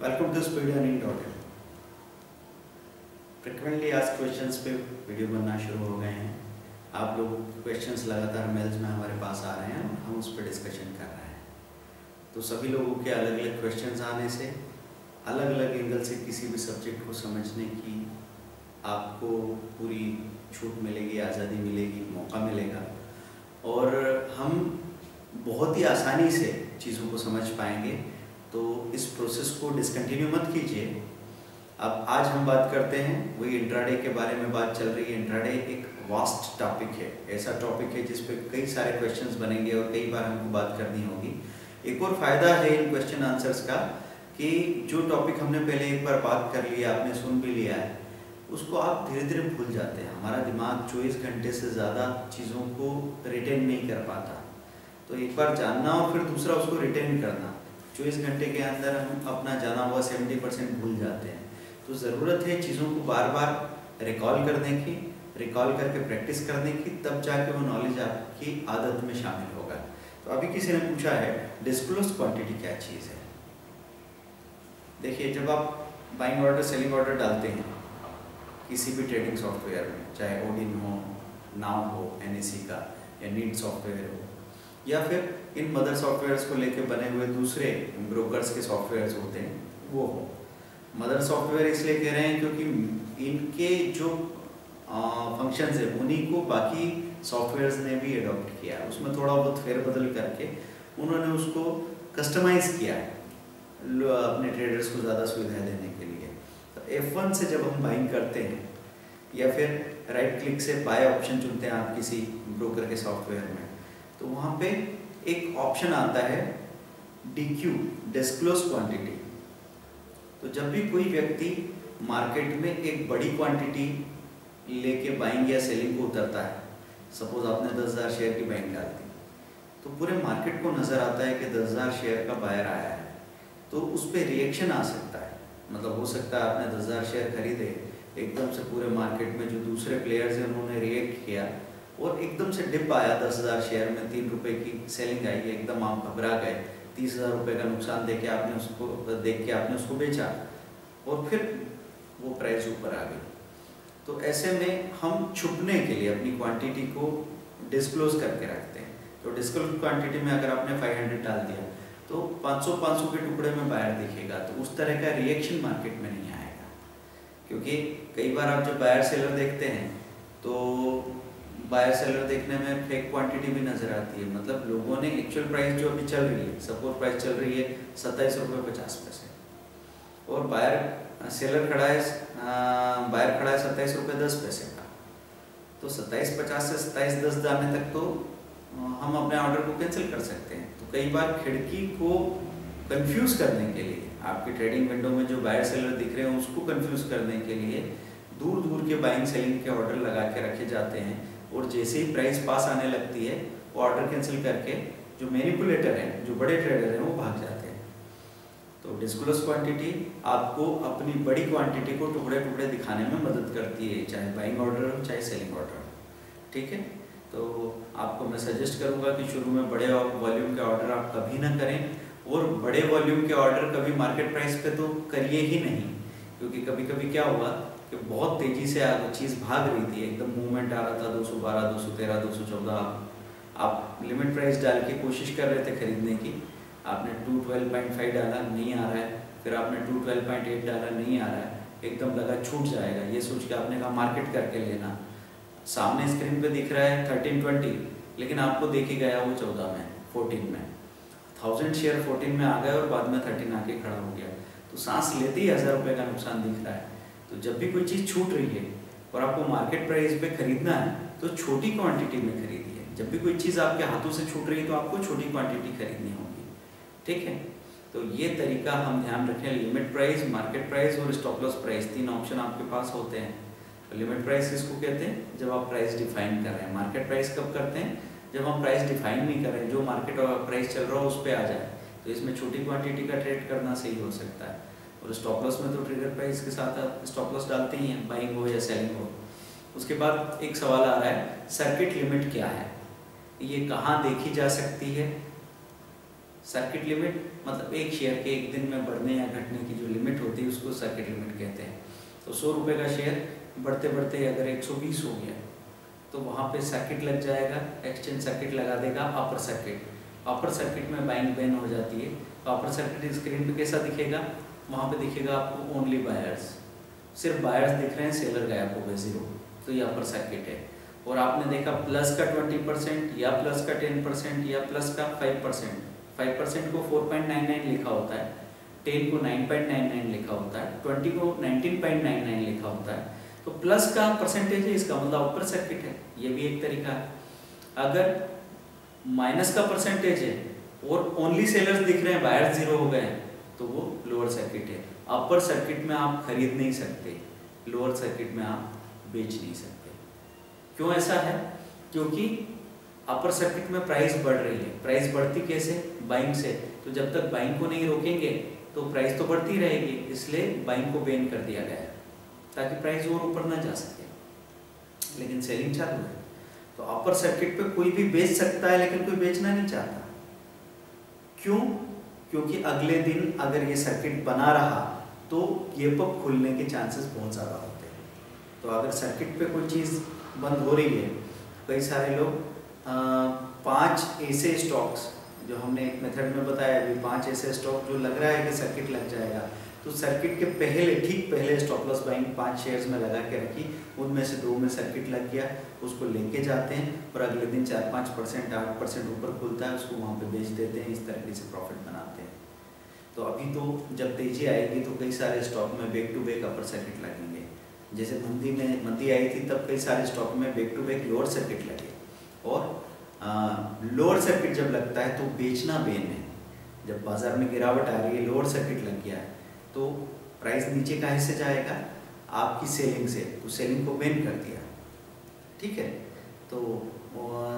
Welcome to speed earning dot in. Frequently asked questions पे video बनना शुरू हो गए हैं। आप लोगों के क्वेश्चंस लगातार मेल्स में हमारे पास आ रहे हैं और हम उस पर डिस्कशन कर रहे हैं। तो सभी लोगों के अलग अलग क्वेश्चंस आने से अलग अलग एंगल से किसी भी सब्जेक्ट को समझने की आपको पूरी छूट मिलेगी, आज़ादी मिलेगी, मौका मिलेगा और हम बहुत ही आसानी से चीज़ों को समझ पाएंगे। तो इस प्रोसेस को डिसकंटिन्यू मत कीजिए। अब आज हम बात करते हैं वही इंट्राडे के बारे में बात चल रही है। इंट्राडे एक वास्ट टॉपिक है, ऐसा टॉपिक है जिस पे कई सारे क्वेश्चंस बनेंगे और कई बार हमको बात करनी होगी। एक और फ़ायदा है इन क्वेश्चन आंसर्स का कि जो टॉपिक हमने पहले एक बार बात कर लिया, आपने सुन भी लिया है, उसको आप धीरे धीरे भूल जाते हैं। हमारा दिमाग 24 घंटे से ज़्यादा चीज़ों को रिटेन नहीं कर पाता। तो एक बार जानना और फिर दूसरा उसको रिटेन करना, 24 घंटे के अंदर हम अपना जाना हुआ 70% भूल जाते हैं। तो ज़रूरत है चीज़ों को बार बार रिकॉल करने की, रिकॉल करके प्रैक्टिस करने की, तब जाके वो नॉलेज आपकी आदत में शामिल होगा। तो अभी किसी ने पूछा है डिस्क्लोज्ड क्वांटिटी क्या चीज़ है। देखिए, जब आप बाइंग ऑर्डर सेलिंग ऑर्डर डालते हैं किसी भी ट्रेडिंग सॉफ्टवेयर में, चाहे ओडिन हो, नाउ हो, NSE का, या नीड सॉफ्टवेयर हो, या फिर इन मदर सॉफ्टवेयर्स को लेके बने हुए दूसरे ब्रोकर्स के सॉफ्टवेयर्स होते हैं वो हो। मदर सॉफ्टवेयर इसलिए कह रहे हैं क्योंकि इनके जो फंक्शंस है उन्हीं को बाकी सॉफ्टवेयर्स ने भी अडॉप्ट किया है। उसमें थोड़ा बहुत फेरबदल करके उन्होंने उसको कस्टमाइज़ किया है अपने ट्रेडर्स को ज़्यादा सुविधाएं देने के लिए। तो F1 से जब हम बाइंग करते हैं या फिर राइट क्लिक से बाय ऑप्शन चुनते हैं आप किसी ब्रोकर के सॉफ्टवेयर में, तो वहाँ पे एक ऑप्शन आता है DQ, डिस्क्लोज क्वांटिटी। तो जब भी कोई व्यक्ति मार्केट में एक बड़ी क्वांटिटी लेके बाइंग या सेलिंग को उतरता है, सपोज आपने 10,000 शेयर की बाइंग डाल दी, तो पूरे मार्केट को नज़र आता है कि 10,000 शेयर का बायर आया है, तो उस पर रिएक्शन आ सकता है। मतलब हो सकता है आपने 10,000 शेयर खरीदे, एकदम से पूरे मार्केट में जो दूसरे प्लेयर्स हैं उन्होंने रिएक्ट किया और एकदम से डिप आया 10,000 शेयर में, 3 रुपये की सेलिंग आई, एकदम आप घबरा गए, 30,000 रुपये का नुकसान देख के आपने उसको बेचा और फिर वो प्राइस ऊपर आ गई। तो ऐसे में हम छुपने के लिए अपनी क्वांटिटी को डिस्क्लोज करके रखते हैं। तो डिस्क्लोज क्वांटिटी में अगर आपने 500 डाल दिया तो 500 के टुकड़े में बायर दिखेगा, तो उस तरह का रिएक्शन मार्केट में नहीं आएगा। क्योंकि कई बार आप जब बायर सेलर देखते हैं तो बायर सेलर देखने में फेक क्वांटिटी भी नज़र आती है। मतलब लोगों ने एक्चुअल प्राइस जो अभी चल रही है, सपोज प्राइस चल रही है 27 रुपये 50 पैसे और बायर सेलर खड़ा है, बायर खड़ा है 27 रुपये 10 पैसे का। तो 27.50 से 27.10 जाने तक तो हम अपने ऑर्डर को कैंसिल कर सकते हैं। तो कई बार खिड़की को कंफ्यूज करने के लिए, आपकी ट्रेडिंग विंडो में जो बायर सेलर दिख रहे हैं उसको कंफ्यूज करने के लिए दूर दूर के बाइंग सेलिंग के ऑर्डर लगा के रखे जाते हैं और जैसे ही प्राइस पास आने लगती है वो ऑर्डर कैंसिल करके जो मैनिपुलेटर हैं, जो बड़े ट्रेडर हैं, वो भाग जाते हैं। तो डिस्क्लोज क्वांटिटी आपको अपनी बड़ी क्वांटिटी को टुकड़े टुकड़े दिखाने में मदद करती है, चाहे बाइंग ऑर्डर हो चाहे सेलिंग ऑर्डर हो। ठीक है, तो आपको मैं सजेस्ट करूंगा कि शुरू में बड़े वॉल्यूम के ऑर्डर आप कभी ना करें और बड़े वॉल्यूम के ऑर्डर कभी मार्केट प्राइस पे तो करिए ही नहीं। क्योंकि कभी कभी क्या हुआ कि बहुत तेज़ी से चीज़ भाग रही थी, एकदम मूवमेंट आ रहा था 212, 213, 214, आप लिमिट प्राइस डाल के कोशिश कर रहे थे खरीदने की, आपने 212.5 डाला, नहीं आ रहा है, फिर आपने 212.8 डाला, नहीं आ रहा है, एकदम लगा छूट जाएगा, ये सोच के आपने कहा मार्केट करके लेना। सामने स्क्रीन पे दिख रहा है 1320, लेकिन आपको देखी गया वो 14 में, 14 में, 1000 शेयर 14 में आ गए और बाद में 13 आके खड़ा हो गया। तो सांस लेते ही 1000 रुपये का नुकसान दिख रहा है। तो जब भी कोई चीज़ छूट रही है और आपको मार्केट प्राइस पे खरीदना है तो छोटी क्वांटिटी में खरीदिए। जब भी कोई चीज़ आपके हाथों से छूट रही है तो आपको छोटी क्वांटिटी खरीदनी होगी। ठीक है, तो ये तरीका हम ध्यान रखें। लिमिट प्राइस, मार्केट प्राइस और स्टॉप लॉस प्राइस, 3 ऑप्शन आपके पास होते हैं। तो लिमिट प्राइस किसको कहते हैं? जब आप प्राइस डिफाइन कर रहे हैं। मार्केट प्राइस कब करते हैं? जब हम प्राइस डिफाइन नहीं कर रहे हैं, जो मार्केट प्राइस चल रहा हो उस पर आ जाए, तो इसमें छोटी क्वांटिटी का ट्रेड करना सही हो सकता है। और स्टॉप लॉस में तो ट्रिगर प्राइस के साथ आप स्टॉप लॉस डालते ही हैं, बाइंग हो या सेलिंग हो। उसके बाद एक सवाल आ रहा है सर्किट लिमिट क्या है, ये कहाँ देखी जा सकती है सर्किट लिमिट मतलब एक शेयर के एक दिन में बढ़ने या घटने की जो लिमिट होती है उसको सर्किट लिमिट कहते हैं। तो 100 रुपये का शेयर बढ़ते बढ़ते अगर 120 हो गया तो वहाँ पे सर्किट लग जाएगा, एक्सचेंज सर्किट लगा देगा अपर सर्किट। अपर सर्किट में बाइंग बैन हो जाती है। तो अपर सर्किट स्क्रीन पे कैसा दिखेगा, वहाँ पे दिखेगा आपको ओनली बायर्स, सिर्फ बायर्स दिख रहे हैं, सेलर गायब हो गए 0। तो ये अपर सर्किट है। और आपने देखा प्लस का 20% या प्लस का 10% या प्लस का 5%। 5% को 4.99 लिखा होता है, 10 को 9.99 लिखा होता है, 20 को 19.99 लिखा होता है। तो प्लस का परसेंटेज है, इसका मतलब अपर सर्किट है, ये भी एक तरीका है। अगर माइनस का परसेंटेज है और ओनली सेलर्स दिख रहे हैं, बायर्स 0 हो गए हैं, तो वो लोअर सर्किट है। अपर सर्किट में आप खरीद नहीं सकते, लोअर सर्किट में आप बेच नहीं सकते। क्यों ऐसा है? क्योंकि अपर सर्किट में प्राइस बढ़ रही है। प्राइस बढ़ती कैसे? बाइंग से। तो जब तक बाइंग को नहीं रोकेंगे तो प्राइस तो बढ़ती रहेगी, इसलिए बाइंग को बैन कर दिया गया है ताकि प्राइस और ऊपर ना जा सके। लेकिन सेलिंग चालू है। तो अपर सर्किट पे कोई भी बेच सकता है, लेकिन कोई बेचना नहीं चाहता। क्यों? क्योंकि अगले दिन अगर ये सर्किट बना रहा तो ये पब खुलने के चांसेस बहुत ज़्यादा होते हैं। तो अगर सर्किट पे कोई चीज़ बंद हो रही है, कई सारे लोग 5 ऐसे स्टॉक्स जो हमने एक मेथड में बताया, अभी 5 ऐसे स्टॉक जो लग रहा है कि सर्किट लग जाएगा, तो सर्किट के पहले, ठीक पहले स्टॉप लॉस बाइंग 5 शेयर्स में लगा के रखी, उनमें से 2 में सर्किट लग गया, उसको लेके जाते हैं और अगले दिन 4-5%, 8% ऊपर खुलता है, उसको वहाँ पे बेच देते हैं। इस तरीके से प्रॉफिट बनाते हैं। तो अभी तो जब तेजी आएगी तो कई सारे स्टॉक में back to back upper circuit लगेंगे। जैसे मंदी आई थी तब कई सारे स्टॉक में back to back lower circuit लगे। और लोअर सर्किट जब लगता है तो बेचना बेन है। जब बाजार में गिरावट आ रही है, लोअर सर्किट लग गया है, तो प्राइस नीचे काहे से जाएगा? आपकी सेलिंग से। तो सेलिंग को बैन कर दिया, ठीक है। तो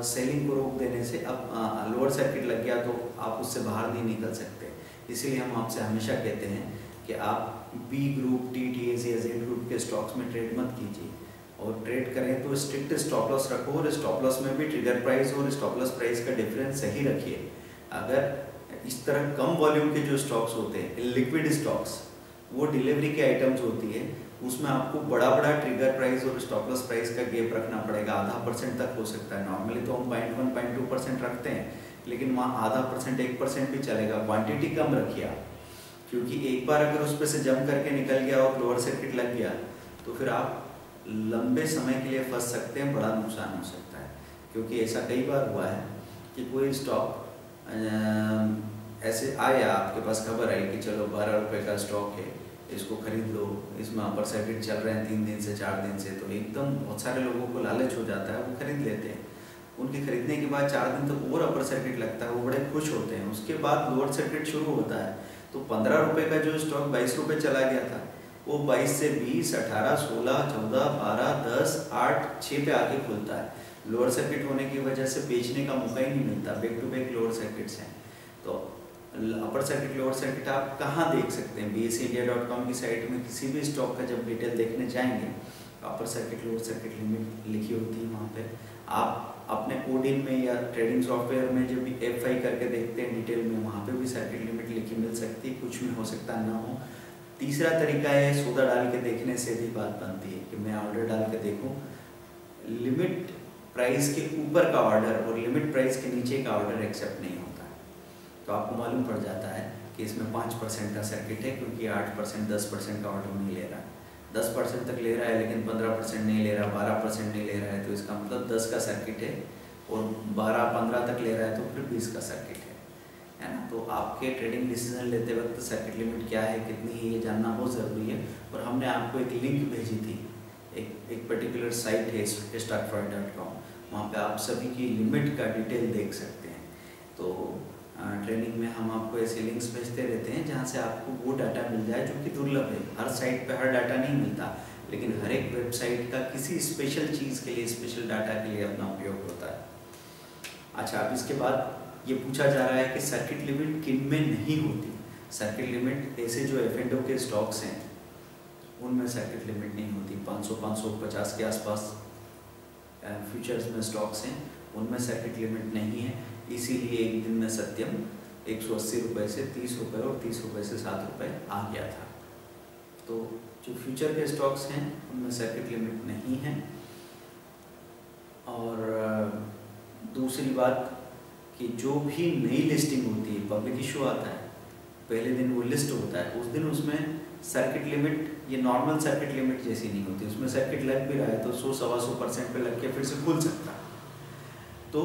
सेलिंग को रोक देने से अब लोअर सर्किट लग गया तो आप उससे बाहर नहीं निकल सकते। इसीलिए हम आपसे हमेशा कहते हैं कि आप बी ग्रुप, TTS या Z ग्रुप के स्टॉक्स में ट्रेड मत कीजिए, और ट्रेड करें तो स्ट्रिक्ट स्टॉप लॉस रखो, और स्टॉप लॉस में भी ट्रिगर प्राइस और स्टॉप लॉस प्राइस का डिफरेंस सही रखिए। अगर इस तरह कम वॉल्यूम के जो स्टॉक्स होते हैं, लिक्विड स्टॉक्स, वो डिलीवरी के आइटम्स होती है, उसमें आपको बड़ा ट्रिगर प्राइस और स्टॉप लॉस प्राइस का गैप रखना पड़ेगा। 0.5% तक हो सकता है। नॉर्मली तो हम 0.1-0.2% रखते हैं, लेकिन वहाँ 0.5%, 1% भी चलेगा। क्वांटिटी कम रखिए आप, क्योंकि एक बार अगर उस पर से जंप करके निकल गया और लोअर सर्किट लग गया तो फिर आप लंबे समय के लिए फंस सकते हैं, बड़ा नुकसान हो सकता है। क्योंकि ऐसा कई बार हुआ है कि कोई स्टॉक ऐसे आया, आपके पास खबर आई कि चलो 12 रुपये का स्टॉक है, इसको खरीद लो, इसमें अपर सर्किट चल रहे हैं 3 दिन से 4 दिन से, तो एकदम बहुत सारे लोगों को लालच हो जाता है, वो खरीद लेते हैं। उनके खरीदने के बाद 4 दिन तक और अपर सर्किट लगता है, वो बड़े खुश होते हैं। उसके बाद लोअर सर्किट शुरू होता है, तो 15 रुपये का जो स्टॉक 22 रुपये चला गया था, वो 22 से 20, 18, 16, 14, 12, 10, 8, 6 पे आके खुलता है। लोअर सर्किट होने की वजह से बेचने का मौका ही नहीं मिलता। Back to back lower circuits हैं। तो अपर सर्किट, लोअर सर्किट आप कहाँ देख सकते हैं? BSeindia.com की साइट में किसी भी स्टॉक का जब डिटेल देखने जाएंगे, upper circuit, lower circuit limit लिखी होती है वहाँ पे। आप अपने ओडिन में या ट्रेडिंग सॉफ्टवेयर में जब भी FI करके देखते हैं डिटेल में, वहाँ पे भी सर्किट लिमिट लिखी मिल सकती है। कुछ में हो सकता ना हो। तीसरा तरीका है, सौदा डाल के देखने से भी बात बनती है कि मैं ऑर्डर डाल के देखूँ। लिमिट प्राइस के ऊपर का ऑर्डर और लिमिट प्राइस के नीचे का ऑर्डर एक्सेप्ट नहीं होता है। तो आपको मालूम पड़ जाता है कि इसमें 5% का सर्किट है, क्योंकि 8%, 10% का ऑर्डर नहीं ले रहा है। 10% तक ले रहा है लेकिन 15% नहीं ले रहा, 12% नहीं ले रहा है, तो इसका मतलब 10 का सर्किट है। और 12-15 तक ले रहा है तो फिर 20 का सर्किट है ना। तो आपके ट्रेडिंग डिसीजन लेते वक्त सर्किट लिमिट क्या है, कितनी है, ये जानना बहुत ज़रूरी है। और हमने आपको एक लिंक भेजी थी, एक पर्टिकुलर साइट है stockfreud.com, वहाँ पे आप सभी की लिमिट का डिटेल देख सकते हैं। तो ट्रेनिंग में हम आपको ऐसे लिंक्स भेजते रहते हैं जहाँ से आपको वो डाटा मिल जाए जो कि दुर्लभ है। हर साइट पे हर डाटा नहीं मिलता, लेकिन हर एक वेबसाइट का किसी स्पेशल चीज़ के लिए, स्पेशल डाटा के लिए अपना उपयोग होता है। अच्छा, अब इसके बाद ये पूछा जा रहा है कि सर्किट लिमिट किन में नहीं होती। सर्किट लिमिट ऐसे जो F&O के स्टॉक्स हैं उनमें सर्किट लिमिट नहीं होती। 500-550 के आसपास फ्यूचर्स में स्टॉक्स हैं, उनमें सर्किट लिमिट नहीं है। इसीलिए एक दिन में सत्यम 180 रुपये से 30 रुपये और 30 रुपये से 7 रुपये आ गया था। तो जो फ्यूचर के स्टॉक्स हैं उनमें सर्किट लिमिट नहीं है। और दूसरी बात कि जो भी नई लिस्टिंग होती है, पब्लिक इशू आता है, पहले दिन वो लिस्ट होता है, उस दिन उसमें सर्किट लिमिट ये नॉर्मल सर्किट लिमिट जैसी नहीं होती, उसमें सर्किट लग भी रहा है तो 100-125% पे लग के फिर से खुल सकता है। तो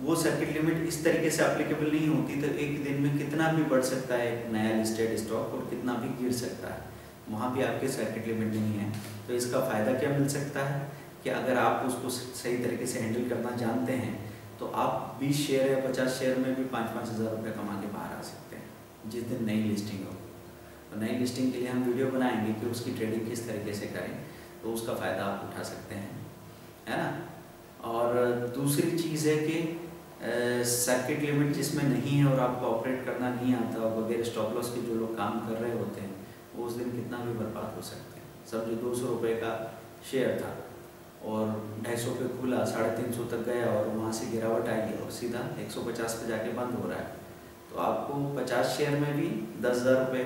वो सर्किट लिमिट इस तरीके से एप्लीकेबल नहीं होती, तो एक दिन में कितना भी बढ़ सकता है एक नया लिस्टेड स्टॉक और कितना भी गिर सकता है, वहाँ भी आपके सर्किट लिमिट नहीं है। तो इसका फ़ायदा क्या मिल सकता है कि अगर आप उसको सही तरीके से हैंडल करना जानते हैं तो आप 20 शेयर या 50 शेयर में भी 5-5 हज़ार रुपये कमा के बाहर आ सकते हैं जिस दिन नई लिस्टिंग हो। तो नई लिस्टिंग के लिए हम वीडियो बनाएंगे कि उसकी ट्रेडिंग किस तरीके से करें, तो उसका फ़ायदा आप उठा सकते हैं, है ना। और दूसरी चीज़ है कि सर्किट लिमिट जिसमें नहीं है और आपको ऑपरेट करना नहीं आता और बगैर स्टॉप लॉस के जो लोग काम कर रहे होते हैं वो उस दिन कितना भी बर्बाद हो सकते हैं। सब जो 200 रुपये का शेयर था और 250 पे खुला, 350 तक गया और वहाँ से गिरावट आई और सीधा 150 पे जाके बंद हो रहा है, तो आपको 50 शेयर में भी 10,000 रुपये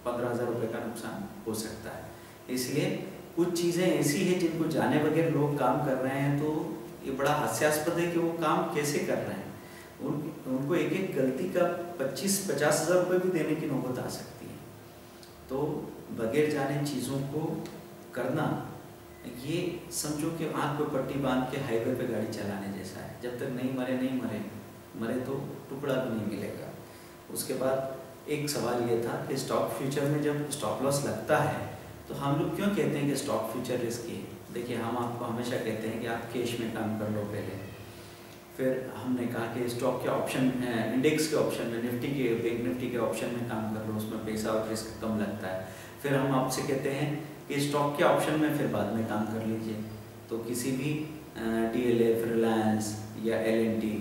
15,000 रुपये का नुकसान हो सकता है। इसलिए कुछ चीज़ें ऐसी हैं जिनको जाने बगैर लोग काम कर रहे हैं, तो ये बड़ा हास्यास्पद है कि वो काम कैसे कर रहे हैं। उनको एक एक गलती का 25-50 हज़ार रुपये भी देने की नौबत आ सकती है। तो बगैर जाने चीज़ों को करना, ये समझो कि आँख पे पट्टी बांध के हाईवे पे गाड़ी चलाने जैसा है। जब तक नहीं मरे तो टुकड़ा भी नहीं मिलेगा। उसके बाद एक सवाल ये था कि स्टॉक फ्यूचर में जब स्टॉप लॉस लगता है तो हम लोग क्यों कहते हैं कि स्टॉक फ्यूचर रिस्की है। देखिए, हम आपको हमेशा कहते हैं कि आप कैश में काम कर लो पहले, फिर हमने कहा कि स्टॉक के ऑप्शन, इंडेक्स के ऑप्शन में, बैंक निफ्टी के ऑप्शन में काम कर लो, उसमें पैसा और रिस्क कम लगता है। फिर हम आपसे कहते हैं कि स्टॉक के ऑप्शन में फिर बाद में काम कर लीजिए। तो किसी भी DLF, रिलायंस या L&T,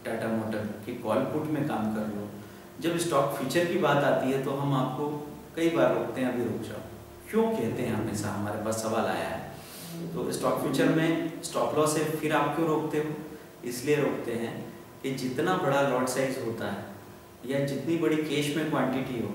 टाटा मोटर के कॉल पुट में काम कर लो। जब स्टॉक फ्यूचर की बात आती है तो हम आपको कई बार रोकते हैं, अभी रुक जाओ। क्यों कहते हैं, हमेशा हमारे पास सवाल आया है। तो स्टॉक फ्यूचर में स्टॉप लॉस है, फिर आप क्यों रोकते हो? इसलिए रोकते हैं कि जितना बड़ा लॉट साइज होता है या जितनी बड़ी कैश में क्वांटिटी हो,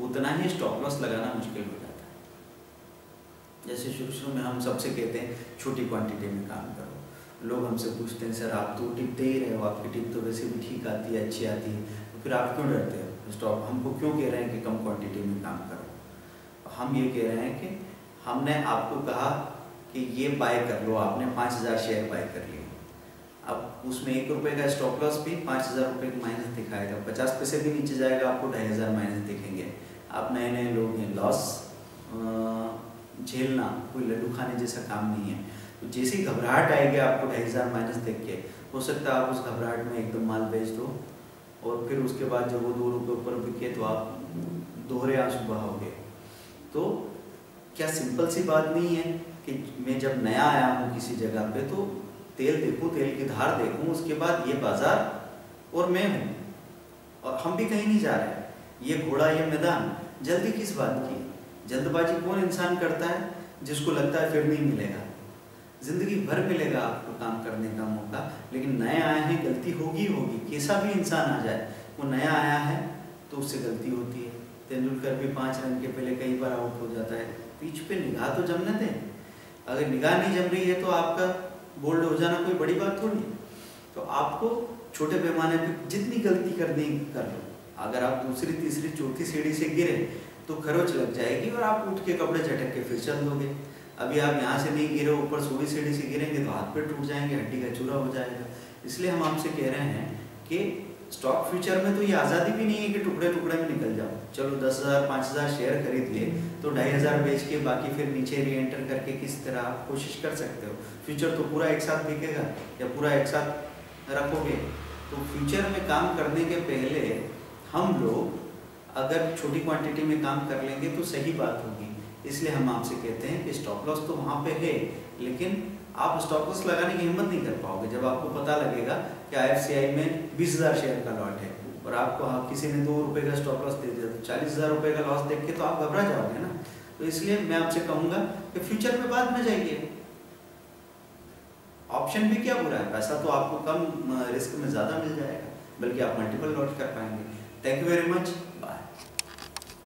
उतना ही स्टॉप लॉस लगाना मुश्किल हो जाता है। जैसे शुरू में हम सबसे कहते हैं छोटी क्वांटिटी में काम करो। लोग हमसे पूछते हैं, सर आप तो टिप दे ही रहे हो, आपकी टिप तो वैसे भी ठीक आती है, अच्छी आती है, तो फिर आप क्यों डरते हो? स्टॉक हमको क्यों कह रहे हैं कि कम क्वांटिटी में काम करो? हम ये कह रहे हैं कि हमने आपको कहा कि ये बाय कर लो, आपने 5,000 शेयर बाय कर लिए। अब उसमें 1 रुपये का स्टॉप लॉस भी 5,000 रुपये की माइनस दिखाएगा, 50 पैसे भी नीचे जाएगा, आपको 2,500 माइनस दिखेंगे। आप नए लोग हैं, लॉस झेलना कोई लड्डू खाने जैसा काम नहीं है। तो जैसी घबराहट आएगी आपको 2,500 माइनस देख के, हो सकता है आप उस घबराहट में एकदम माल बेच दो और फिर उसके बाद जब वो 2 रुपये ऊपर बिके तो आप दोहरे आंसू बहाओगे। तो क्या सिंपल सी बात नहीं है कि मैं जब नया आया हूँ किसी जगह पे तो तेल देखूँ, तेल की धार देखूँ, उसके बाद ये बाजार और मैं हूँ और हम भी कहीं नहीं जा रहे। ये घोड़ा, ये मैदान, जल्दी किस बात की? जल्दबाजी कौन इंसान करता है? जिसको लगता है फिर नहीं मिलेगा, जिंदगी भर मिलेगा आपको काम करने का मौका। लेकिन नए आए हैं, गलती होगी, कैसा भी इंसान आ जाए, वो नया आया है तो उससे गलती होती है। तेंदुलकर भी 5 रन के पहले कई बार आउट हो जाता है। पिच पे निगाह तो जमने दें। अगर निगाह नहीं जम रही है तो आपका बोल्ड हो जाना कोई बड़ी बात थोड़ी। तो आपको छोटे पैमाने पे जितनी गलती करनी कर लो। अगर आप दूसरी, तीसरी, चौथी सीढ़ी से गिरे तो खरोच लग जाएगी और आप उठ के कपड़े झटक के फिर चल दोगे। अभी आप यहाँ से नहीं गिरे, ऊपर सोड़ी सीढ़ी से गिरेंगे तो हाथ पैर टूट जाएंगे, हड्डी का चूरा हो जाएगा। इसलिए हम आपसे कह रहे हैं कि स्टॉक फ्यूचर में तो ये आज़ादी भी नहीं है कि टुकड़े टुकड़े में निकल जाओ। चलो 10,000, 5,000 शेयर खरीद लिए तो 2,500 बेच के बाकी फिर नीचे री एंटर करके किस तरह आप कोशिश कर सकते हो। फ्यूचर तो पूरा एक साथ बिकेगा या पूरा एक साथ रखोगे। तो फ्यूचर में काम करने के पहले हम लोग अगर छोटी क्वांटिटी में काम कर लेंगे तो सही बात होगी। इसलिए हम आपसे कहते हैं कि स्टॉप लॉस तो वहाँ पे है, लेकिन आप स्टॉप लॉस लगाने की हिम्मत नहीं कर पाओगे जब आपको पता लगेगा कि IFCI में 20,000 शेयर का लॉट है और आपको किसी ने 2 रुपये का स्टॉप लॉस दे दिया तो 40,000 रुपये का लॉस देख के तो आप घबरा जाओगे ना। तो इसलिए मैं आपसे कहूँगा कि फ्यूचर में बाद में जाइए। ऑप्शन भी क्या बुरा है, पैसा तो आपको कम रिस्क में ज़्यादा मिल जाएगा, बल्कि आप मल्टीपल लॉट कर पाएंगे। Thank you very much.